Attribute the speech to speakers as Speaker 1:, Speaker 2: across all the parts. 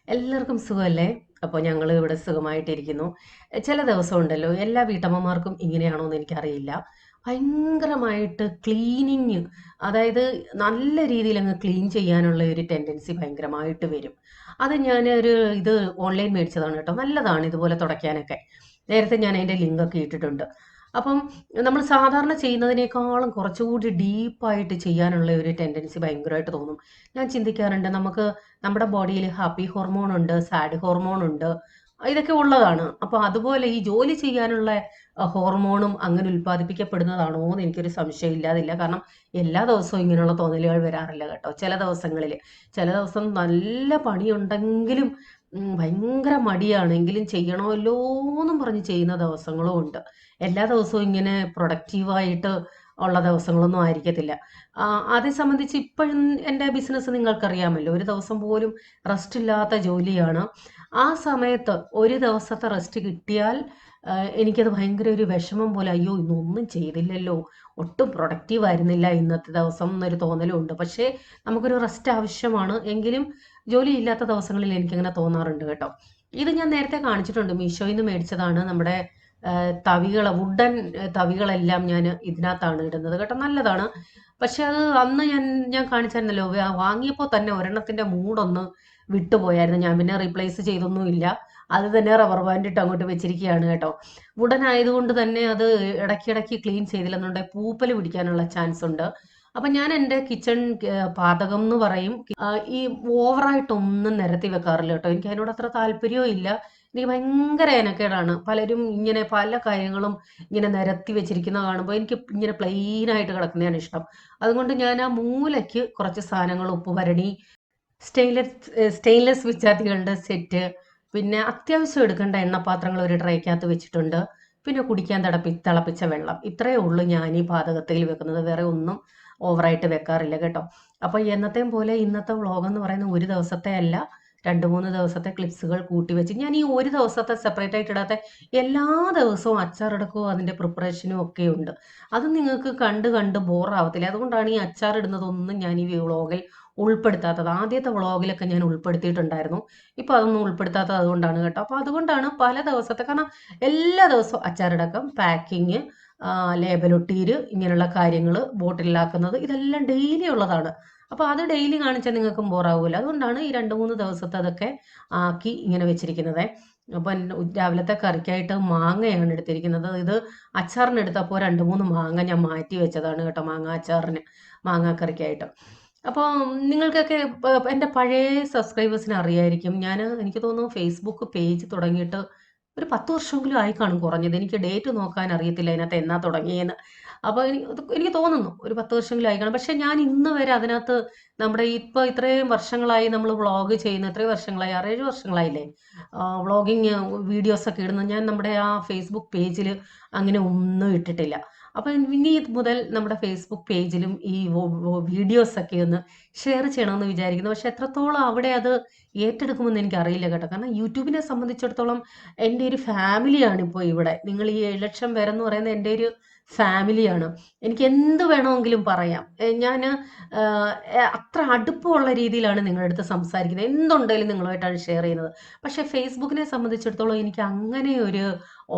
Speaker 1: എല്ലാവർക്കും സുഖമല്ലേ? അപ്പോൾ ഞങ്ങൾ ഇവിടെ സുഖമായിട്ടിരിക്കുന്നു. ചില ദിവസം ഉണ്ടല്ലോ, എല്ലാ വീട്ടമ്മമാർക്കും ഇങ്ങനെയാണോന്ന് എനിക്കറിയില്ല. ഭയങ്കരമായിട്ട് ക്ലീനിങ്, അതായത് നല്ല രീതിയിൽ അങ്ങ് ക്ലീൻ ചെയ്യാനുള്ള ഒരു ടെൻഡൻസി ഭയങ്കരമായിട്ട് വരും. അത് ഞാൻ ഇത് ഓൺലൈൻ മേടിച്ചതാണ് കേട്ടോ. നല്ലതാണ് ഇതുപോലെ തുടയ്ക്കാനൊക്കെ. നേരത്തെ ഞാൻ അതിൻ്റെ ലിങ്കൊക്കെ ഇട്ടിട്ടുണ്ട്. അപ്പം നമ്മൾ സാധാരണ ചെയ്യുന്നതിനേക്കാളും കുറച്ചുകൂടി ഡീപ്പായിട്ട് ചെയ്യാനുള്ള ഒരു ടെൻഡൻസി ഭയങ്കരമായിട്ട് തോന്നും. ഞാൻ ചിന്തിക്കാറുണ്ട്, നമുക്ക് നമ്മുടെ ബോഡിയിൽ ഹാപ്പി ഹോർമോൺ ഉണ്ട്, സാഡ് ഹോർമോൺ ഉണ്ട്, ഇതൊക്കെ ഉള്ളതാണ്. അപ്പോൾ അതുപോലെ ഈ ജോലി ചെയ്യാനുള്ള ഹോർമോണും അങ്ങനെ ഉൽപ്പാദിപ്പിക്കപ്പെടുന്നതാണോ എന്ന് എനിക്കൊരു സംശയം ഇല്ലാതില്ല. കാരണം എല്ലാ ദിവസവും ഇങ്ങനെയുള്ള തോന്നലുകൾ വരാറില്ല കേട്ടോ. ചില ദിവസം നല്ല പണിയുണ്ടെങ്കിലും ഭയങ്കര മടിയാണെങ്കിലും ചെയ്യണമല്ലോ എന്നും പറഞ്ഞ് ചെയ്യുന്ന ദിവസങ്ങളും ഉണ്ട്. എല്ലാ ദിവസവും ഇങ്ങനെ പ്രൊഡക്റ്റീവായിട്ട് ഉള്ള ദിവസങ്ങളൊന്നും ആയിരിക്കത്തില്ല. അതേ സംബന്ധിച്ച് ഇപ്പോഴും എൻ്റെ ബിസിനസ് നിങ്ങൾക്കറിയാമല്ലോ, ഒരു ദിവസം പോലും റെസ്റ്റ് ഇല്ലാത്ത ജോലിയാണ്. ആ സമയത്ത് ഒരു ദിവസത്തെ റെസ്റ്റ് കിട്ടിയാൽ എനിക്കത് ഭയങ്കര ഒരു വിഷമം പോലെ, അയ്യോ ഇന്നൊന്നും ചെയ്തില്ലല്ലോ, ഒട്ടും പ്രൊഡക്റ്റീവ് ആയിരുന്നില്ല ഇന്നത്തെ ദിവസം എന്നൊരു തോന്നലും ഉണ്ട്. പക്ഷേ നമുക്കൊരു റെസ്റ്റ് ആവശ്യമാണ്. എങ്കിലും ജോലിയില്ലാത്ത ദിവസങ്ങളിൽ എനിക്കങ്ങനെ തോന്നാറുണ്ട് കേട്ടോ. ഇത് ഞാൻ നേരത്തെ കാണിച്ചിട്ടുണ്ട്, മീഷോയിൽ നിന്ന് മേടിച്ചതാണ്. നമ്മുടെ വുഡൻ തവികളെല്ലാം ഞാൻ ഇതിനകത്താണ് ഇടുന്നത് കേട്ടോ. നല്ലതാണ്. പക്ഷെ അത് അന്ന് ഞാൻ കാണിച്ചായിരുന്നല്ലോ, വാങ്ങിയപ്പോൾ തന്നെ ഒരെണ്ണത്തിന്റെ മൂടൊന്ന് വിട്ടുപോയായിരുന്നു. ഞാൻ പിന്നെ റീപ്ലേസ് ചെയ്തൊന്നും ഇല്ല. അത് തന്നെ റബ്ബർ ബാൻഡ് ഇട്ട് അങ്ങോട്ട് വെച്ചിരിക്കുകയാണ് കേട്ടോ. വുഡൻ ആയതുകൊണ്ട് തന്നെ അത് ഇടയ്ക്കിടയ്ക്ക് ക്ലീൻ ചെയ്തില്ലെന്നുണ്ടെങ്കിൽ പൂപ്പൽ പിടിക്കാനുള്ള ചാൻസ് ഉണ്ട്. അപ്പൊ ഞാൻ എൻ്റെ കിച്ചൺ പാതകം എന്ന് പറയും, ഈ ഓവറായിട്ടൊന്നും നിരത്തി വെക്കാറില്ല കേട്ടോ. എനിക്ക് അതിനോട് അത്ര താല്പര്യവും ഇല്ല. എനിക്ക് ഭയങ്കര എനക്കേടാണ്. പലരും ഇങ്ങനെ പല കാര്യങ്ങളും ഇങ്ങനെ നിരത്തി വെച്ചിരിക്കുന്ന കാണുമ്പോൾ എനിക്ക് ഇങ്ങനെ പ്ലെയിൻ ആയിട്ട് കിടക്കുന്നതാണ് ഇഷ്ടം. അതുകൊണ്ട് ഞാൻ ആ മൂലയ്ക്ക് കുറച്ച് സാധനങ്ങൾ, ഉപ്പുഭരണി, സ്റ്റെയിൻലെസ് വിച്ചാത്തികളുടെ സെറ്റ്, പിന്നെ അത്യാവശ്യം എടുക്കേണ്ട എണ്ണപ്പാത്രങ്ങൾ ഒരു ട്രേക്കകത്ത് വെച്ചിട്ടുണ്ട്. പിന്നെ കുടിക്കാൻ തിളപ്പിച്ച വെള്ളം, ഇത്രയേ ഉള്ളൂ ഞാൻ ഈ പാചകത്തിൽ വെക്കുന്നത്. വേറെ ഒന്നും ഓവറായിട്ട് വെക്കാറില്ല കേട്ടോ. അപ്പോൾ എന്നത്തെയും പോലെ ഇന്നത്തെ വ്ളോഗ് എന്ന് പറയുന്നത് ഒരു ദിവസത്തെ അല്ല, 2-3 ദിവസത്തെ ക്ലിപ്സുകൾ കൂട്ടി വെച്ച് ഞാൻ ഈ ഒരു ദിവസത്തെ സെപ്പറേറ്റ് ആയിട്ട് ഇടാത്ത, എല്ലാ ദിവസവും അച്ചാറെടുക്കവും അതിൻ്റെ പ്രിപ്പറേഷനും ഒക്കെ ഉണ്ട്. അത് നിങ്ങൾക്ക് കണ്ട് കണ്ട് ബോറാവത്തില്ല. അതുകൊണ്ടാണ് ഈ അച്ചാർ ഇടുന്നതൊന്നും ഞാൻ ഈ വ്ളോഗിൽ ഉൾപ്പെടുത്താത്തത്. ആദ്യത്തെ വ്ളോഗിലൊക്കെ ഞാൻ ഉൾപ്പെടുത്തിയിട്ടുണ്ടായിരുന്നു. ഇപ്പൊ അതൊന്നും ഉൾപ്പെടുത്താത്തത് അതുകൊണ്ടാണ് കേട്ടോ. അപ്പൊ അതുകൊണ്ടാണ് പല ദിവസത്തെ, കാരണം എല്ലാ ദിവസവും അച്ചാറടക്കം, പാക്കിങ്, ലേബലൊട്ടീര്, ഇങ്ങനെയുള്ള കാര്യങ്ങൾ, ബോട്ടിലാക്കുന്നത്, ഇതെല്ലാം ഡെയിലി ഉള്ളതാണ്. അപ്പൊ അത് ഡെയിലി കാണിച്ചാൽ നിങ്ങൾക്കും ബോറാവൂല. അതുകൊണ്ടാണ് ഈ 2-3 ദിവസത്തെ അതൊക്കെ ആക്കി ഇങ്ങനെ വെച്ചിരിക്കുന്നത്. അപ്പൊ രാവിലത്തെ കറിക്കായിട്ട് മാങ്ങയാണ് എടുത്തിരിക്കുന്നത്. ഇത് അച്ചാറിന് എടുത്തപ്പോൾ 2-3 മാങ്ങ ഞാൻ മാറ്റി വെച്ചതാണ് കേട്ടോ, മാങ്ങ അച്ചാറിന്, മാങ്ങാ കറിക്കായിട്ട്. അപ്പോൾ നിങ്ങൾക്കൊക്കെ എൻ്റെ പഴയ സബ്സ്ക്രൈബേഴ്സിനെ അറിയായിരിക്കും. എനിക്ക് തോന്നുന്നു ഫേസ്ബുക്ക് പേജ് തുടങ്ങിയിട്ട് ഒരു 10 വർഷമെങ്കിലും ആയി കാണും കുറഞ്ഞത്. എനിക്ക് ഡേറ്റ് നോക്കാൻ അറിയത്തില്ല അതിനകത്ത് എന്നാ തുടങ്ങിയെന്ന്. അപ്പോൾ എനിക്ക് തോന്നുന്നു ഒരു 10 വർഷമെങ്കിലും ആയി കാണും. പക്ഷെ ഞാൻ ഇന്ന് വരെ അതിനകത്ത്, നമ്മുടെ ഇപ്പോൾ ഇത്രയും വർഷങ്ങളായി നമ്മൾ വ്ളോഗ് ചെയ്യുന്ന, എത്രയും വർഷങ്ങളായി, 6-7 വർഷങ്ങളായില്ലേ വ്ളോഗിങ് വീഡിയോസൊക്കെ ഇടുന്നത്, ഞാൻ നമ്മുടെ ആ ഫേസ്ബുക്ക് പേജിൽ അങ്ങനെ ഒന്നും ഇട്ടിട്ടില്ല. അപ്പം ഇനി മുതൽ നമ്മുടെ ഫേസ്ബുക്ക് പേജിലും ഈ വീഡിയോസൊക്കെ ഒന്ന് ഷെയർ ചെയ്യണമെന്ന് വിചാരിക്കുന്നു. പക്ഷെ എത്രത്തോളം അവിടെ അത് ഏറ്റെടുക്കുമെന്ന് എനിക്കറിയില്ല കേട്ടോ. കാരണം യൂട്യൂബിനെ സംബന്ധിച്ചിടത്തോളം എൻ്റെ ഒരു ഫാമിലിയാണ് ഇപ്പോൾ ഇവിടെ. നിങ്ങൾ ഈ 7 ലക്ഷം പേരെന്ന് പറയുന്നത് എൻ്റെ ഒരു ഫാമിലിയാണ്. എനിക്ക് എന്ത് വേണമെങ്കിലും പറയാം. ഞാൻ അത്ര അടുപ്പമുള്ള രീതിയിലാണ് നിങ്ങളുടെ അടുത്ത് സംസാരിക്കുന്നത്. എന്തുണ്ടെങ്കിലും നിങ്ങളുമായിട്ടാണ് ഷെയർ ചെയ്യുന്നത്. പക്ഷേ ഫേസ്ബുക്കിനെ സംബന്ധിച്ചിടത്തോളം എനിക്ക് അങ്ങനെ ഒരു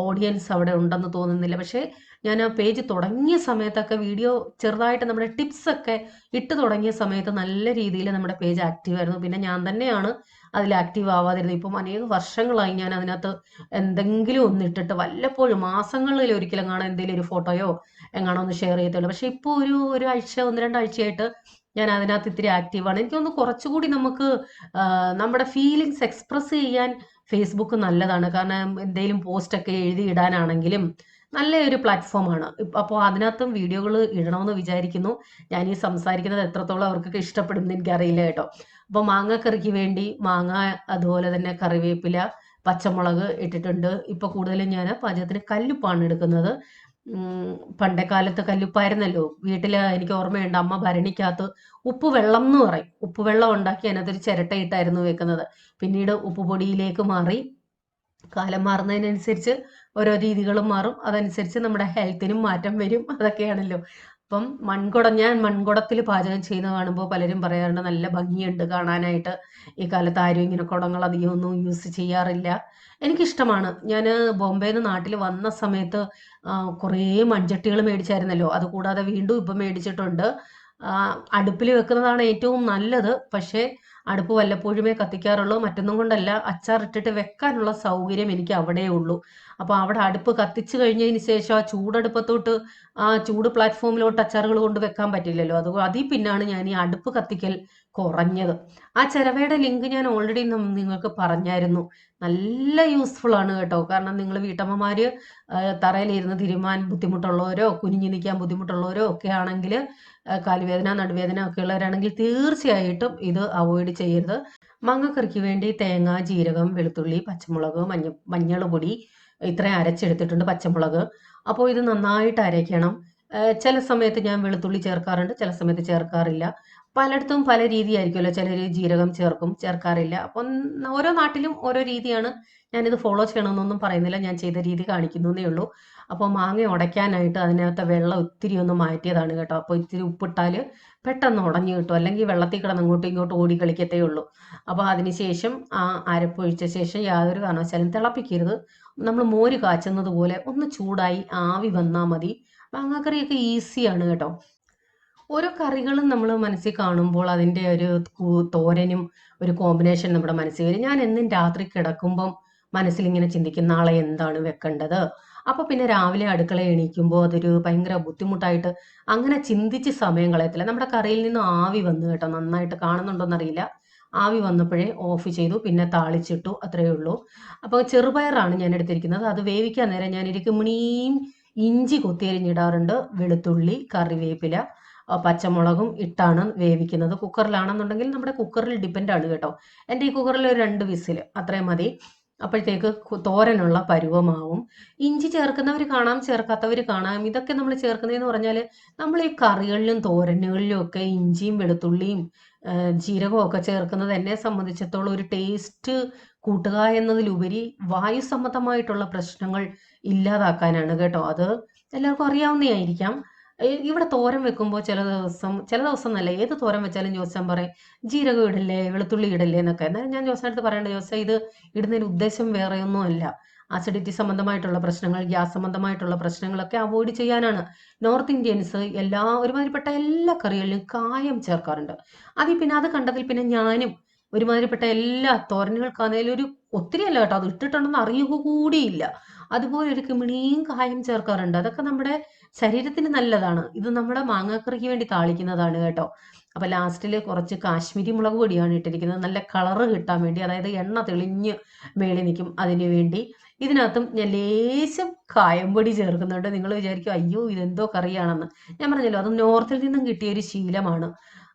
Speaker 1: ഓഡിയൻസ് അവിടെ ഉണ്ടെന്ന് തോന്നുന്നില്ല. പക്ഷേ ഞാൻ ആ പേജ് തുടങ്ങിയ സമയത്തൊക്കെ വീഡിയോ ചെറുതായിട്ട് നമ്മുടെ ടിപ്സൊക്കെ ഇട്ട് തുടങ്ങിയ സമയത്ത് നല്ല രീതിയിൽ നമ്മുടെ പേജ് ആക്റ്റീവ് ആയിരുന്നു. പിന്നെ ഞാൻ തന്നെയാണ് അതിൽ ആക്റ്റീവ് ആവാതിരുന്നത്. ഇപ്പം അനേക വർഷങ്ങളായി ഞാൻ അതിനകത്ത് എന്തെങ്കിലും ഒന്ന് ഇട്ടിട്ട്, വല്ലപ്പോഴും മാസങ്ങളിൽ ഒരിക്കലും കാണാൻ എന്തെങ്കിലും ഒരു ഫോട്ടോയോ എങ്ങാണോ ഒന്ന് ഷെയർ ചെയ്യത്തുള്ളൂ. പക്ഷെ ഇപ്പോൾ ഒരാഴ്ച, 1-2 ആഴ്ചയായിട്ട് ഞാൻ അതിനകത്ത് ഇത്തിരി ആക്റ്റീവാണ്. എനിക്കൊന്ന് കുറച്ചുകൂടി നമുക്ക് നമ്മുടെ ഫീലിങ്സ് എക്സ്പ്രസ് ചെയ്യാൻ ഫേസ്ബുക്ക് നല്ലതാണ്. കാരണം എന്തെങ്കിലും പോസ്റ്റൊക്കെ എഴുതി ഇടാനാണെങ്കിലും നല്ലൊരു പ്ലാറ്റ്ഫോമാണ്. അപ്പോൾ അതിനകത്തും വീഡിയോകൾ ഇടണമെന്ന് വിചാരിക്കുന്നു. ഞാൻ ഈ സംസാരിക്കുന്നത് എത്രത്തോളം അവർക്കൊക്കെ ഇഷ്ടപ്പെടുമെന്ന് എനിക്കറിയില്ല കേട്ടോ. അപ്പോൾ മാങ്ങാക്കറിക്ക് വേണ്ടി മാങ്ങ, അതുപോലെ തന്നെ കറിവേപ്പില, പച്ചമുളക് ഇട്ടിട്ടുണ്ട്. ഇപ്പോൾ കൂടുതലും ഞാൻ പാചകത്തിന് കല്ലുപ്പാണ് എടുക്കുന്നത്. പണ്ടേ കാലത്ത് കല്ലുപ്പായിരുന്നല്ലോ വീട്ടിൽ. എനിക്ക് ഓർമ്മയുണ്ട്, അമ്മ ഭരണിക്കകത്ത് ഉപ്പ് വെള്ളം എന്ന് പറയും, ഉപ്പ് വെള്ളം ഉണ്ടാക്കി അതിനകത്തൊരു ചിരട്ടയിട്ടായിരുന്നു വെക്കുന്നത്. പിന്നീട് ഉപ്പുപൊടിയിലേക്ക് മാറി. കാലം മാറുന്നതിനനുസരിച്ച് ഓരോ രീതികളും മാറും. അതനുസരിച്ച് നമ്മുടെ ഹെൽത്തിനും മാറ്റം വരും. അതൊക്കെയാണല്ലോ. ഇപ്പം ഞാൻ മൺകുടത്തിൽ പാചകം ചെയ്യുന്നത് കാണുമ്പോൾ പലരും പറയാറുണ്ട് നല്ല ഭംഗിയുണ്ട് കാണാനായിട്ട്. ഈ കാലത്ത് ആരും ഇങ്ങനെ കുടങ്ങൾ അധികം ഒന്നും യൂസ് ചെയ്യാറില്ല. എനിക്കിഷ്ടമാണ്. ഞാൻ ബോംബെയിൽ നിന്ന് നാട്ടിൽ വന്ന സമയത്ത് കുറേ മൺചട്ടികൾ മേടിച്ചായിരുന്നല്ലോ. അതുകൂടാതെ വീണ്ടും ഇപ്പം മേടിച്ചിട്ടുണ്ട്. അടുപ്പിൽ വെക്കുന്നതാണ് ഏറ്റവും നല്ലത്. പക്ഷേ അടുപ്പ് വല്ലപ്പോഴുമേ കത്തിക്കാറുള്ളൂ. മറ്റൊന്നും കൊണ്ടല്ല, അച്ചാറിട്ടിട്ട് വെക്കാനുള്ള സൗകര്യം എനിക്ക് അവിടെയേ ഉള്ളൂ. അപ്പോൾ അവിടെ അടുപ്പ് കത്തിച്ചു കഴിഞ്ഞതിന് ശേഷം ആ ചൂടടുപ്പത്തോട്ട് ആ ചൂട് പ്ലാറ്റ്ഫോമിലോട്ട് അച്ചാറുകൾ കൊണ്ട് വെക്കാൻ പറ്റില്ലല്ലോ. അതിൽ പിന്നാണ് ഞാൻ ഈ അടുപ്പ് കത്തിക്കൽ കുറഞ്ഞത്. ആ ചിരവയുടെ ലിങ്ക് ഞാൻ ഓൾറെഡി നിങ്ങൾക്ക് പറഞ്ഞായിരുന്നു. നല്ല യൂസ്ഫുൾ ആണ് കേട്ടോ. കാരണം നിങ്ങൾ വീട്ടമ്മമാര് തറയിലിരുന്ന് തിരുമാൻ ബുദ്ധിമുട്ടുള്ളവരോ കുനിഞ്ഞു നിൽക്കാൻ ബുദ്ധിമുട്ടുള്ളവരോ ഒക്കെ ആണെങ്കിൽ, കാലുവേദന നടുവേദന ഒക്കെ ഉള്ളവരാണെങ്കിൽ തീർച്ചയായിട്ടും ഇത് അവോയ്ഡ് ചെയ്യരുത്. മാങ്ങക്കറിക്ക് വേണ്ടി തേങ്ങ, ജീരകം, വെളുത്തുള്ളി, പച്ചമുളക്, മഞ്ഞൾ പൊടി ഇത്രയും അരച്ചെടുത്തിട്ടുണ്ട്. പച്ചമുളക്. അപ്പോൾ ഇത് നന്നായിട്ട് അരയ്ക്കണം. ചില സമയത്ത് ഞാൻ വെളുത്തുള്ളി ചേർക്കാറുണ്ട്, ചില സമയത്ത് ചേർക്കാറില്ല. പലയിടത്തും പല രീതിയായിരിക്കുമല്ലോ. ചിലർ ജീരകം ചേർക്കും, ചേർക്കാറില്ല. അപ്പം ഓരോ നാട്ടിലും ഓരോ രീതിയാണ്. ഞാനിത് ഫോളോ ചെയ്യണമെന്നൊന്നും പറയുന്നില്ല, ഞാൻ ചെയ്ത രീതി കാണിക്കുന്നേ ഉള്ളൂ. അപ്പോൾ മാങ്ങ ഉടയ്ക്കാനായിട്ട് അതിനകത്തെ വെള്ളം ഒത്തിരി ഒന്ന് മാറ്റിയതാണ് കേട്ടോ. അപ്പോൾ ഇത്തിരി ഉപ്പിട്ടാൽ പെട്ടെന്ന് ഉടഞ്ഞു കിട്ടും. അല്ലെങ്കിൽ വെള്ളത്തിൽ കിടന്ന് അങ്ങോട്ടും ഇങ്ങോട്ടും ഓടി കളിക്കത്തേ ഉള്ളൂ. അപ്പോൾ അതിനുശേഷം ആ അരപ്പൊഴിച്ച ശേഷം യാതൊരു കാരണവശാലും തിളപ്പിക്കരുത്. നമ്മൾ മോര് കാച്ചുന്നത് പോലെ ഒന്ന് ചൂടായി ആവി വന്നാൽ മതി. മാങ്ങാക്കറിയൊക്കെ ഈസിയാണ് കേട്ടോ. ഓരോ കറികളും നമ്മൾ മനസ്സിൽ കാണുമ്പോൾ അതിൻ്റെ ഒരു തോരനും ഒരു കോമ്പിനേഷൻ നമ്മുടെ മനസ്സിൽ വരും. ഞാൻ എന്നും രാത്രി കിടക്കുമ്പം മനസ്സിലിങ്ങനെ ചിന്തിക്കും നാളെ എന്താണ് വെക്കേണ്ടത്. അപ്പോൾ പിന്നെ രാവിലെ അടുക്കള എണീക്കുമ്പോൾ അതൊരു ഭയങ്കര ബുദ്ധിമുട്ടായിട്ട് അങ്ങനെ ചിന്തിച്ച് സമയം കളയത്തില്ല. നമ്മുടെ കറിയിൽ നിന്ന് ആവി വന്നു കേട്ടോ. നന്നായിട്ട് കാണുന്നുണ്ടോയെന്നറിയില്ല. ആവി വന്നപ്പോഴേ ഓഫ് ചെയ്തു, പിന്നെ താളിച്ചിട്ടു, അത്രയേ ഉള്ളൂ. അപ്പോൾ ചെറുപയറാണ് ഞാൻ എടുത്തിരിക്കുന്നത്. അത് വേവിക്കാൻ നേരം ഞാൻ ഇരിക്കുമ്പണിയും ഇഞ്ചി കൊത്തിയരിഞ്ഞിടാറുണ്ട്, വെളുത്തുള്ളി, കറിവേപ്പില, പച്ചമുളകും ഇട്ടാണ് വേവിക്കുന്നത്. കുക്കറിലാണെന്നുണ്ടെങ്കിൽ നമ്മുടെ കുക്കറിൽ ഡിപ്പെൻഡാണ് കേട്ടോ. എൻ്റെ ഈ കുക്കറിൽ ഒരു 2 വിസിൽ അത്രയും മതി. അപ്പോഴത്തേക്ക് തോരനുള്ള പരുവമാവും. ഇഞ്ചി ചേർക്കുന്നവർ കാണാം, ചേർക്കാത്തവർ കാണാം. ഇതൊക്കെ നമ്മൾ ചേർക്കുന്നതെന്ന് പറഞ്ഞാൽ നമ്മൾ ഈ കറികളിലും തോരനുകളിലും ഒക്കെ ഇഞ്ചിയും വെളുത്തുള്ളിയും ജീരകവും ഒക്കെ ചേർക്കുന്നത് എന്നെ സംബന്ധിച്ചിടത്തോളം ഒരു ടേസ്റ്റ് കൂട്ടുക എന്നതിലുപരി വായു സംബന്ധമായിട്ടുള്ള പ്രശ്നങ്ങൾ ഇല്ലാതാക്കാനാണ് കേട്ടോ. അത് എല്ലാവർക്കും അറിയാവുന്നതായിരിക്കാം. ഇവിടെ തോരൻ വെക്കുമ്പോൾ ചില ദിവസം എന്നല്ല, ഏത് തോരൻ വെച്ചാലും ജോത്സ്യൻ പറയും ജീരകം ഇടല്ലേ, വെളുത്തുള്ളി ഇടല്ലേ എന്നൊക്കെ. എന്നാലും ഞാൻ ജോത്സ്യൻ്റെ അടുത്ത് പറയേണ്ട, ജോത്സ്യ ഇത് ഇടുന്നതിന് ഉദ്ദേശം വേറെയൊന്നും അല്ല. അസിഡിറ്റി സംബന്ധമായിട്ടുള്ള പ്രശ്നങ്ങൾ, ഗ്യാസ് സംബന്ധമായിട്ടുള്ള പ്രശ്നങ്ങളൊക്കെ അവോയ്ഡ് ചെയ്യാനാണ്. നോർത്ത് ഇന്ത്യൻസ് ഒരുമാതിരിപ്പെട്ട എല്ലാ കറികളിലും കായം ചേർക്കാറുണ്ട്. പിന്നെ അത് കണ്ടതിൽ പിന്നെ ഞാനും ഒരുമാതിരിപ്പെട്ട എല്ലാ തോരനുകൾക്കാണെങ്കിലും ഒത്തിരി അല്ല കേട്ടോ, അത് ഇട്ടിട്ടുണ്ടെന്ന് അറിയുക കൂടിയില്ല. അതുപോലെ ഒരു കിമിണിയും കായം ചേർക്കാറുണ്ട്. അതൊക്കെ നമ്മുടെ ശരീരത്തിന് നല്ലതാണ്. ഇത് നമ്മുടെ മാങ്ങാക്കറിക്ക് വേണ്ടി താളിക്കുന്നതാണ് കേട്ടോ. അപ്പൊ ലാസ്റ്റിൽ കുറച്ച് കാശ്മീരി മുളക് പൊടിയാണ് ഇട്ടിരിക്കുന്നത്, നല്ല കളറ് കിട്ടാൻ വേണ്ടി. അതായത് എണ്ണ തെളിഞ്ഞ് മേളി നിൽക്കും, അതിന് വേണ്ടി. ഇതിനകത്തും ഞാൻ ലേശം കായംപൊടി ചേർക്കുന്നുണ്ട്. നിങ്ങൾ വിചാരിക്കും അയ്യോ ഇതെന്തോ കറിയാണെന്ന്. ഞാൻ പറഞ്ഞല്ലോ, അത് നോർത്തിൽ നിന്നും കിട്ടിയ ഒരു ശീലമാണ്.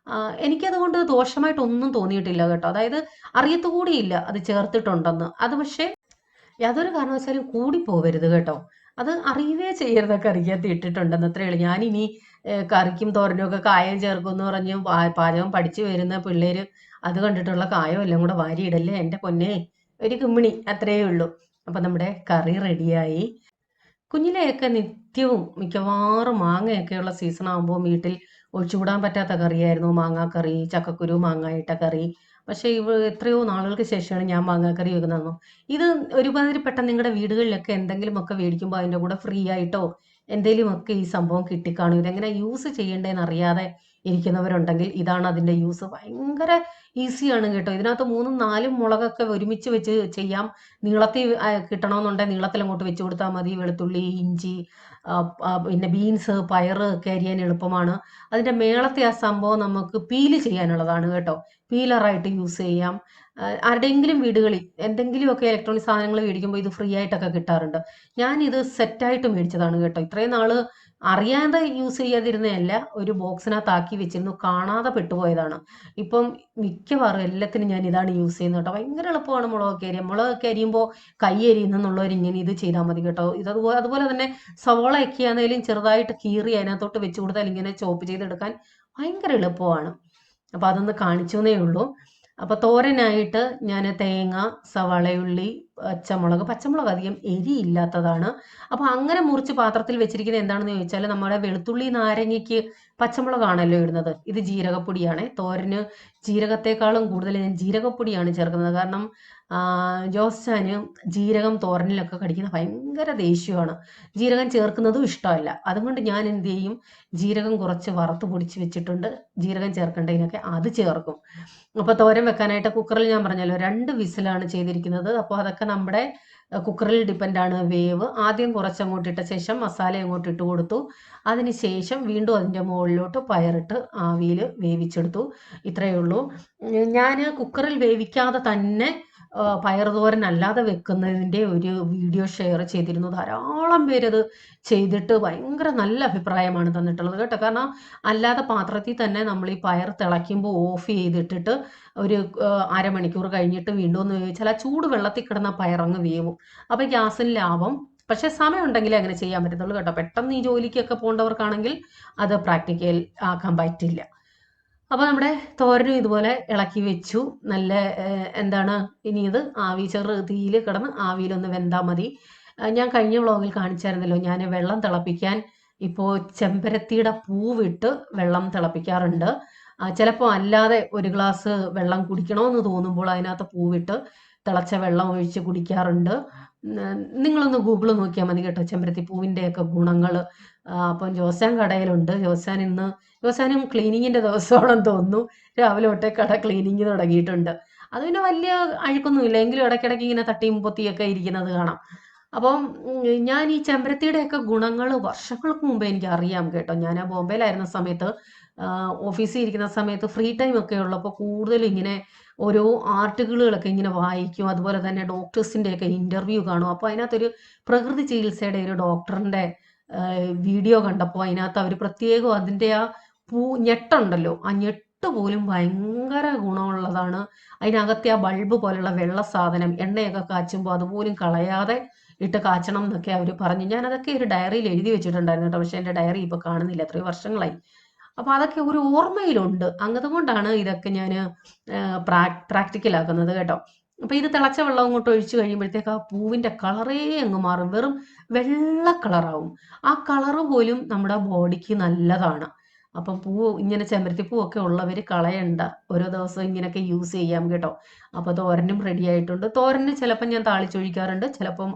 Speaker 1: എനിക്കതുകൊണ്ട് ദോഷമായിട്ടൊന്നും തോന്നിയിട്ടില്ല കേട്ടോ. അതായത് അറിയത്തുകൂടിയില്ല അത് ചേർത്തിട്ടുണ്ടെന്ന്. അത് പക്ഷേ യാതൊരു കാരണവശാലും കൂടിപ്പോവരുത് കേട്ടോ. അത് അറിയുകയേ ചെയ്യരുത് കറിക്കകത്ത് ഇട്ടിട്ടുണ്ടെന്ന്, അത്രയേ ഉള്ളൂ. ഞാനിനി കറിക്കും തോരനും ഒക്കെ കായം ചേർക്കുമെന്ന് പറഞ്ഞ് പാചകം പഠിച്ചു വരുന്ന പിള്ളേര് അത് കണ്ടിട്ടുള്ള കായം എല്ലാം കൂടെ വാരിയിടല്ലേ എൻ്റെ പൊന്നേ. ഒരു കിമ്മിണി, അത്രയേ ഉള്ളൂ. അപ്പം നമ്മുടെ കറി റെഡിയായി. കുഞ്ഞിലെയൊക്കെ നിത്യവും മിക്കവാറും മാങ്ങയൊക്കെയുള്ള സീസൺ ആകുമ്പോൾ വീട്ടിൽ ഒഴിച്ചുകൂടാൻ പറ്റാത്ത കറിയായിരുന്നു മാങ്ങാക്കറി, ചക്കക്കുരു മാങ്ങായിട്ട കറി. പക്ഷേ എത്രയോ നാളുകൾക്ക് ശേഷമാണ് ഞാൻ മാങ്ങാക്കറി വെക്കുന്നത്. ഇത് ഒരുമാതിരിപ്പെട്ട നിങ്ങളുടെ വീടുകളിലൊക്കെ എന്തെങ്കിലുമൊക്കെ മേടിക്കുമ്പോൾ അതിൻ്റെ കൂടെ ഫ്രീ ആയിട്ടോ എന്തെങ്കിലുമൊക്കെ ഈ സംഭവം കിട്ടിക്കാണും. ഇതെങ്ങനെ യൂസ് ചെയ്യേണ്ടതെന്ന് അറിയാതെ ഇരിക്കുന്നവരുണ്ടെങ്കിൽ ഇതാണ് അതിൻ്റെ യൂസ്. ഭയങ്കര ഈസിയാണ് കേട്ടോ. ഇതിനകത്ത് 3ഉം 4ഉം മുളകൊക്കെ ഒരുമിച്ച് വെച്ച് ചെയ്യാം. നീളത്തിൽ കിട്ടണമെന്നുണ്ടെങ്കിൽ നീളത്തിൽ അങ്ങോട്ട് വെച്ച് കൊടുത്താൽ മതി. വെളുത്തുള്ളി, ഇഞ്ചി, പിന്നെ ബീൻസ്, പയറ് ഒക്കെ അരിയാൻ എളുപ്പമാണ്. അതിൻ്റെ മേളത്തെ ആ സംഭവം നമുക്ക് പീല് ചെയ്യാനുള്ളതാണ് കേട്ടോ. പീലറായിട്ട് യൂസ് ചെയ്യാം. ആരുടെയെങ്കിലും വീടുകളിൽ എന്തെങ്കിലുമൊക്കെ ഇലക്ട്രോണിക് സാധനങ്ങൾ മേടിക്കുമ്പോൾ ഇത് ഫ്രീ ആയിട്ടൊക്കെ കിട്ടാറുണ്ട്. ഞാനിത് സെറ്റായിട്ട് മേടിച്ചതാണ് കേട്ടോ. ഇത്രയും നാൾ അറിയാതെ യൂസ് ചെയ്യാതിരുന്നതല്ല, ഒരു ബോക്സിനകത്താക്കി വെച്ചിരുന്നു, കാണാതെ പെട്ടുപോയതാണ്. ഇപ്പം മിക്കവാറും എല്ലാത്തിനും ഞാൻ ഇതാണ് യൂസ് ചെയ്യുന്നത് കേട്ടോ. ഭയങ്കര എളുപ്പമാണ് മുളകൊക്കെ അരിയുമ്പോൾ കൈ അരിയുന്നെന്നുള്ളവർ ഇങ്ങനെ ഇത് ചെയ്താൽ മതി കേട്ടോ. അതുപോലെ തന്നെ സവോളയൊക്കെ ആണെങ്കിലും ചെറുതായിട്ട് കീറി അതിനകത്തോട്ട് വെച്ച് കൊടുത്താൽ ഇങ്ങനെ ചോപ്പ് ചെയ്തെടുക്കാൻ ഭയങ്കര എളുപ്പമാണ്. അപ്പോൾ അതൊന്ന് കാണിച്ചെന്നേ ഉള്ളൂ. അപ്പോൾ തോരനായിട്ട് ഞാൻ തേങ്ങ, സവാളയുള്ളി, പച്ചമുളക് അധികം എരിയില്ലാത്തതാണ്. അപ്പോൾ അങ്ങനെ മുറിച്ച് പാത്രത്തിൽ വെച്ചിരിക്കുന്നത് എന്താണെന്ന് ചോദിച്ചാൽ നമ്മുടെ വെളുത്തുള്ളി നാരങ്ങയ്ക്ക് പച്ചമുളകാണല്ലോ ഇടുന്നത്. ഇത് ജീരകപ്പൊടിയാണ്. തോരന് ജീരകത്തെക്കാളും കൂടുതൽ ഞാൻ ജീരകപ്പൊടിയാണ് ചേർക്കുന്നത്. കാരണം ജോസ്റ്റാന് ജീരകം തോരനിലൊക്കെ കടിക്കുന്ന ഭയങ്കര ദേഷ്യമാണ്. ജീരകം ചേർക്കുന്നതും ഇഷ്ടമല്ല. അതുകൊണ്ട് ഞാൻ എന്ത് ചെയ്യും, ജീരകം കുറച്ച് വറുത്ത് പൊടിച്ച് വെച്ചിട്ടുണ്ട്. ജീരകം ചേർക്കേണ്ടതിനൊക്കെ അത് ചേർക്കും. അപ്പോൾ തോരൻ വെക്കാനായിട്ട് കുക്കറിൽ ഞാൻ പറഞ്ഞല്ലോ 2 വിസിലാണ് ചെയ്തിരിക്കുന്നത്. അപ്പോൾ അതൊക്കെ നമ്മുടെ കുക്കറിൽ ഡിപ്പെൻഡാണ് വേവ്. ആദ്യം കുറച്ചങ്ങോട്ട് ഇട്ട ശേഷം മസാല അങ്ങോട്ട് ഇട്ട് കൊടുത്തു. അതിന് ശേഷം വീണ്ടും അതിൻ്റെ മുകളിലോട്ട് പയറിട്ട് ആവിയിൽ വേവിച്ചെടുത്തു. ഇത്രയേ ഉള്ളൂ. ഞാൻ കുക്കറിൽ വേവിക്കാതെ തന്നെ പയറുതോരൻ അല്ലാതെ വെക്കുന്നതിൻ്റെ ഒരു വീഡിയോ ഷെയർ ചെയ്തിരുന്നു. ധാരാളം പേരത് ചെയ്തിട്ട് ഭയങ്കര നല്ല അഭിപ്രായമാണ് തന്നിട്ടുള്ളത് കേട്ടോ. കാരണം അല്ലാതെ പാത്രത്തിൽ തന്നെ നമ്മൾ ഈ പയർ തിളയ്ക്കുമ്പോൾ ഓഫ് ചെയ്തിട്ടിട്ട് ഒരു അരമണിക്കൂർ കഴിഞ്ഞിട്ട് വീണ്ടും ഒന്ന് വേവിച്ചാൽ ആ ചൂട് വെള്ളത്തിൽ കിടന്ന പയറങ്ങ് വേവും. അപ്പോൾ ഗ്യാസിന് ലാഭം. പക്ഷെ സമയം ഉണ്ടെങ്കിലേ അങ്ങനെ ചെയ്യാൻ പറ്റത്തുള്ളൂ കേട്ടോ. പെട്ടെന്ന് ഈ ജോലിക്കൊക്കെ പോകേണ്ടവർക്കാണെങ്കിൽ അത് പ്രാക്ടിക്കൽ ആക്കാൻ പറ്റില്ല. അപ്പോൾ നമ്മുടെ തോരനും ഇതുപോലെ ഇളക്കി വെച്ചു. നല്ല എന്താണ് ഇനി ഇത് ചെറു തീയിൽ കിടന്ന് ആവിയിലൊന്ന് വെന്താൽ മതി. ഞാൻ കഴിഞ്ഞ വ്ളോഗിൽ കാണിച്ചായിരുന്നല്ലോ, ഞാൻ വെള്ളം തിളപ്പിക്കാൻ ഇപ്പോൾ ചെമ്പരത്തിയുടെ പൂവിട്ട് വെള്ളം തിളപ്പിക്കാറുണ്ട്. ചിലപ്പോൾ അല്ലാതെ ഒരു ഗ്ലാസ് വെള്ളം കുടിക്കണമെന്ന് തോന്നുമ്പോൾ അതിനകത്ത് പൂവിട്ട് തിളച്ച വെള്ളം ഒഴിച്ച് കുടിക്കാറുണ്ട്. നിങ്ങളൊന്ന് ഗൂഗിൾ നോക്കിയാൽ മതി കേട്ടോ, ചെമ്പരത്തി പൂവിൻ്റെയൊക്കെ ഗുണങ്ങൾ. അപ്പം ജോസാൻ കടയിലുണ്ട്. ജോസാനും ക്ലീനിങ്ങിൻ്റെ ദിവസമാണെന്ന് തോന്നുന്നു. രാവിലെ തൊട്ടേ കട ക്ലീനിങ് തുടങ്ങിയിട്ടുണ്ട്. അത് പിന്നെ വലിയ അഴുക്കൊന്നുമില്ല, എങ്കിലും ഇടയ്ക്കിടയ്ക്ക് ഇങ്ങനെ തട്ടിയും പൊത്തിയൊക്കെ ഇരിക്കുന്നത് കാണാം. അപ്പം ഞാൻ ഈ ചെമ്പരത്തിയുടെയൊക്കെ ഗുണങ്ങൾ വർഷങ്ങൾക്ക് മുമ്പേ എനിക്ക് അറിയാം കേട്ടോ. ഞാൻ ബോംബെയിലായിരുന്ന സമയത്ത് ഓഫീസിൽ ഇരിക്കുന്ന സമയത്ത് ഫ്രീ ടൈം ഒക്കെ ഉള്ളപ്പോൾ കൂടുതൽ ഇങ്ങനെ ഓരോ ആർട്ടിക്കിളുകളൊക്കെ ഇങ്ങനെ വായിക്കും. അതുപോലെ തന്നെ ഡോക്ടേഴ്സിൻ്റെയൊക്കെ ഇൻ്റർവ്യൂ കാണും. അപ്പോൾ അതിനകത്തൊരു പ്രകൃതി ചികിത്സയുടെ ഒരു ഡോക്ടറിൻ്റെ വീഡിയോ കണ്ടപ്പോൾ അതിനകത്ത് അവർ പ്രത്യേകം അതിൻ്റെ ആ ഞെട്ടുണ്ടല്ലോ, ആ ഞെട്ട് പോലും ഭയങ്കര ഗുണമുള്ളതാണ്. അതിനകത്തെ ആ ബൾബ് പോലുള്ള വെള്ള സാധനം എണ്ണയൊക്കെ കാച്ചുമ്പോൾ അതുപോലും കളയാതെ ഇട്ട് കാച്ചണം എന്നൊക്കെ അവർ പറഞ്ഞു. ഞാനതൊക്കെ ഒരു ഡയറിയിൽ എഴുതി വെച്ചിട്ടുണ്ടായിരുന്നു കേട്ടോ. പക്ഷേ എൻ്റെ ഡയറി ഇപ്പോൾ കാണുന്നില്ല, എത്രയോ വർഷങ്ങളായി. അപ്പോൾ അതൊക്കെ ഒരു ഓർമ്മയിലുണ്ട്. അതുകൊണ്ടാണ് ഇതൊക്കെ ഞാൻ പ്രാക്ടിക്കലാക്കുന്നത് കേട്ടോ. അപ്പോൾ ഇത് തിളച്ച വെള്ളം അങ്ങോട്ട് ഒഴിച്ച് കഴിയുമ്പോഴത്തേക്ക് ആ പൂവിൻ്റെ കളറേ അങ്ങ് മാറും, വെറും വെള്ള കളറാവും. ആ കളറ് പോലും നമ്മുടെ ബോഡിക്ക് നല്ലതാണ്. അപ്പം ഇങ്ങനെ ചെമ്പരത്തിപ്പൂവൊക്കെ ഉള്ളവർ കളയണ്ട, ഓരോ ദിവസവും ഇങ്ങനെയൊക്കെ യൂസ് ചെയ്യാം കേട്ടോ. അപ്പോൾ തോരനും റെഡി ആയിട്ടുണ്ട്. തോരന് ചിലപ്പം ഞാൻ താളിച്ചൊഴിക്കാറുണ്ട്, ചിലപ്പം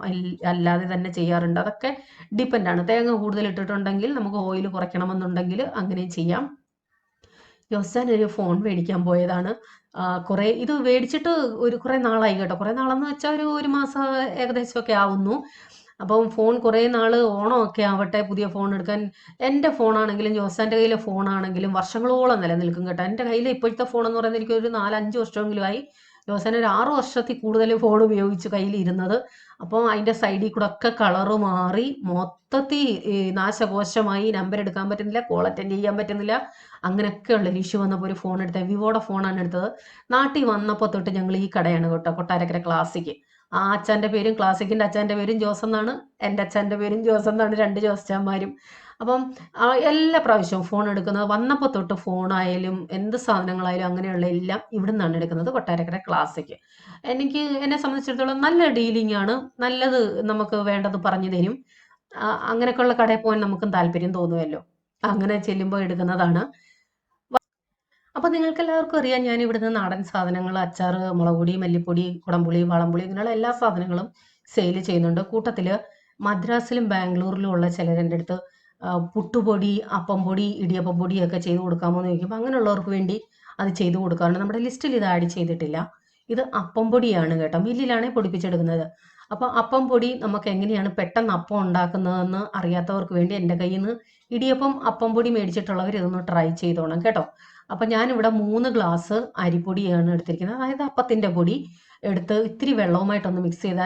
Speaker 1: അല്ലാതെ തന്നെ ചെയ്യാറുണ്ട്. അതൊക്കെ ഡിപ്പെൻഡാണ്. തേങ്ങ കൂടുതൽ ഇട്ടിട്ടുണ്ടെങ്കിൽ നമുക്ക് ഓയിൽ കുറയ്ക്കണമെന്നുണ്ടെങ്കിൽ അങ്ങനെയും ചെയ്യാം. ജോസാൻ ഒരു ഫോൺ മേടിക്കാൻ പോയതാണ്. ഇത് മേടിച്ചിട്ട് കുറേ നാളായി കേട്ടോ. കുറേ നാളെന്ന് വെച്ചാൽ ഒരു മാസം ഏകദേശമൊക്കെ ആവുന്നു. അപ്പം ഫോൺ കുറേ നാൾ ഓണമൊക്കെ ആവട്ടെ പുതിയ ഫോൺ എടുക്കാൻ. എൻ്റെ ഫോണാണെങ്കിലും ജോസാൻ്റെ കയ്യിലെ ഫോണാണെങ്കിലും വർഷങ്ങളോളം നിലനിൽക്കും കേട്ടോ. എൻ്റെ കയ്യിൽ ഇപ്പോഴത്തെ ഫോണെന്ന് പറയുന്നത് എനിക്കൊരു 4-5 വർഷമെങ്കിലും ആയി. ജോസാൻ ഒരു 6 വർഷത്തിൽ കൂടുതൽ ഫോൺ ഉപയോഗിച്ച് കയ്യിലിരുന്നത്. അപ്പോൾ അതിൻ്റെ സൈഡിൽ കൂടെ ഒക്കെ കളറ് മാറി മൊത്തത്തിൽ നാശകോശമായി. നമ്പർ എടുക്കാൻ പറ്റുന്നില്ല, കോൾ അറ്റൻഡ് ചെയ്യാൻ പറ്റുന്നില്ല. അങ്ങനെയൊക്കെയുള്ളൊരു ഇഷ്യൂ വന്നപ്പോൾ ഒരു ഫോൺ എടുത്തത്, വിവോയുടെ ഫോണാണ് എടുത്തത്. നാട്ടിൽ വന്നപ്പോൾ തൊട്ട് ഞങ്ങൾ ഈ കടയാണ് കേട്ടോ, കൊട്ടാരക്കര ക്ലാസിക്. ആ അച്ഛൻ്റെ പേരും ക്ലാസിക്കിൻ്റെ അച്ഛൻ്റെ പേരും ജോസ് എന്നാണ്, എൻ്റെ അച്ഛൻ്റെ പേരും ജോസ് എന്നാണ്, 2 ജോസച്ചാന്മാരും. അപ്പം എല്ലാ പ്രാവശ്യവും ഫോൺ എടുക്കുന്നത് വന്നപ്പോൾ തൊട്ട് ഫോണായാലും എന്ത് സാധനങ്ങളായാലും അങ്ങനെയുള്ള എല്ലാം ഇവിടെ നിന്നാണ് എടുക്കുന്നത്, കൊട്ടാരക്കര ക്ലാസിക്. എന്നെ സംബന്ധിച്ചിടത്തോളം നല്ല ഡീലിംഗ് ആണ്, നല്ലത് നമുക്ക് വേണ്ടത് പറഞ്ഞു തരും. അങ്ങനെയൊക്കെയുള്ള കടയിൽ പോകാൻ നമുക്കും താല്പര്യം തോന്നുമല്ലോ, അങ്ങനെ ചെല്ലുമ്പോൾ എടുക്കുന്നതാണ്. അപ്പോൾ നിങ്ങൾക്ക് എല്ലാവർക്കും അറിയാം, ഞാൻ ഇവിടുന്ന് നാടൻ സാധനങ്ങൾ, അച്ചാർ, മുളകുപൊടി, മല്ലിപ്പൊടി, കുടംപുളി, വളംപുളി, ഇങ്ങനെയുള്ള എല്ലാ സാധനങ്ങളും സെയിൽ ചെയ്യുന്നുണ്ട്. കൂട്ടത്തിൽ മദ്രാസിലും ബാംഗ്ലൂരിലും ഉള്ള ചിലരെൻ്റെ അടുത്ത് പുട്ടുപൊടി, അപ്പം പൊടി, ഇടിയപ്പം പൊടിയൊക്കെ ചെയ്ത് കൊടുക്കാമോ എന്ന് ചോദിക്കുമ്പോൾ അങ്ങനെയുള്ളവർക്ക് വേണ്ടി അത് ചെയ്ത് കൊടുക്കാറുണ്ട്. നമ്മുടെ ലിസ്റ്റിൽ ഇത് ആഡ് ചെയ്തിട്ടില്ല. ഇത് അപ്പം പൊടിയാണ് കേട്ടോ, മില്ലിലാണ് പൊടിപ്പിച്ചെടുക്കുന്നത്. അപ്പോൾ അപ്പം പൊടി നമുക്ക് എങ്ങനെയാണ് പെട്ടെന്ന് അപ്പം ഉണ്ടാക്കുന്നതെന്ന് അറിയാത്തവർക്ക് വേണ്ടി എൻ്റെ കയ്യിൽ നിന്ന് ഇടിയപ്പം അപ്പം പൊടി മേടിച്ചിട്ടുള്ളവർ ഇതൊന്ന് ട്രൈ ചെയ്തോണം കേട്ടോ. അപ്പം ഞാനിവിടെ 3 ഗ്ലാസ് അരിപ്പൊടിയാണ് എടുത്തിരിക്കുന്നത്. അതായത് അപ്പത്തിൻ്റെ പൊടി എടുത്ത് ഇത്തിരി വെള്ളവുമായിട്ടൊന്ന് മിക്സ് ചെയ്ത്,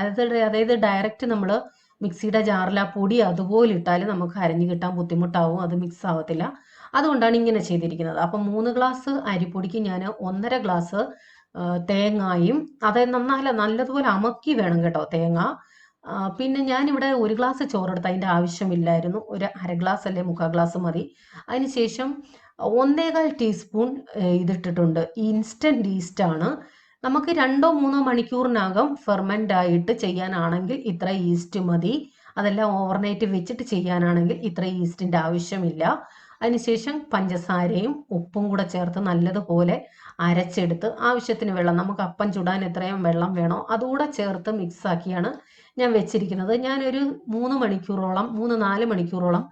Speaker 1: അതായത് ഡയറക്റ്റ് നമ്മൾ മിക്സിയുടെ ജാറിൽ ആ പൊടി അതുപോലെ ഇട്ടാൽ നമുക്ക് അരഞ്ഞു കിട്ടാൻ ബുദ്ധിമുട്ടാവും, അത് മിക്സ് ആവത്തില്ല. അതുകൊണ്ടാണ് ഇങ്ങനെ ചെയ്തിരിക്കുന്നത്. അപ്പം 3 ഗ്ലാസ് അരിപ്പൊടിക്ക് ഞാൻ 1.5 ഗ്ലാസ് തേങ്ങയും, അത് നല്ലതുപോലെ അമക്കി വേണം കേട്ടോ തേങ്ങ. പിന്നെ ഞാനിവിടെ 1 ഗ്ലാസ് ചോറെടുത്ത്, അതിൻ്റെ ആവശ്യമില്ലായിരുന്നു. ഒരു 1/2 ഗ്ലാസ് അല്ലെ 3/4 ഗ്ലാസ് മതി. അതിനുശേഷം 1/4 ടീസ്പൂൺ ഇതിട്ടിട്ടുണ്ട്. ഇൻസ്റ്റൻറ്റ് ഈസ്റ്റാണ്. നമുക്ക് 2-3 മണിക്കൂറിനകം ഫെർമെൻ്റ് ആയിട്ട് ചെയ്യാനാണെങ്കിൽ ഇത്ര ഈസ്റ്റ് മതി. അതെല്ലാം ഓവർനൈറ്റ് വെച്ചിട്ട് ചെയ്യാനാണെങ്കിൽ ഇത്ര ഈസ്റ്റിൻ്റെ ആവശ്യമില്ല. അതിനുശേഷം പഞ്ചസാരയും ഉപ്പും കൂടെ ചേർത്ത് നല്ലതുപോലെ അരച്ചെടുത്ത് ആവശ്യത്തിന് വെള്ളം, നമുക്ക് അപ്പം ചുടാൻ എത്രയും വെള്ളം വേണോ അതുകൂടെ ചേർത്ത് മിക്സാക്കിയാണ് ഞാൻ വെച്ചിരിക്കുന്നത്. ഞാനൊരു 3-4 മണിക്കൂറോളം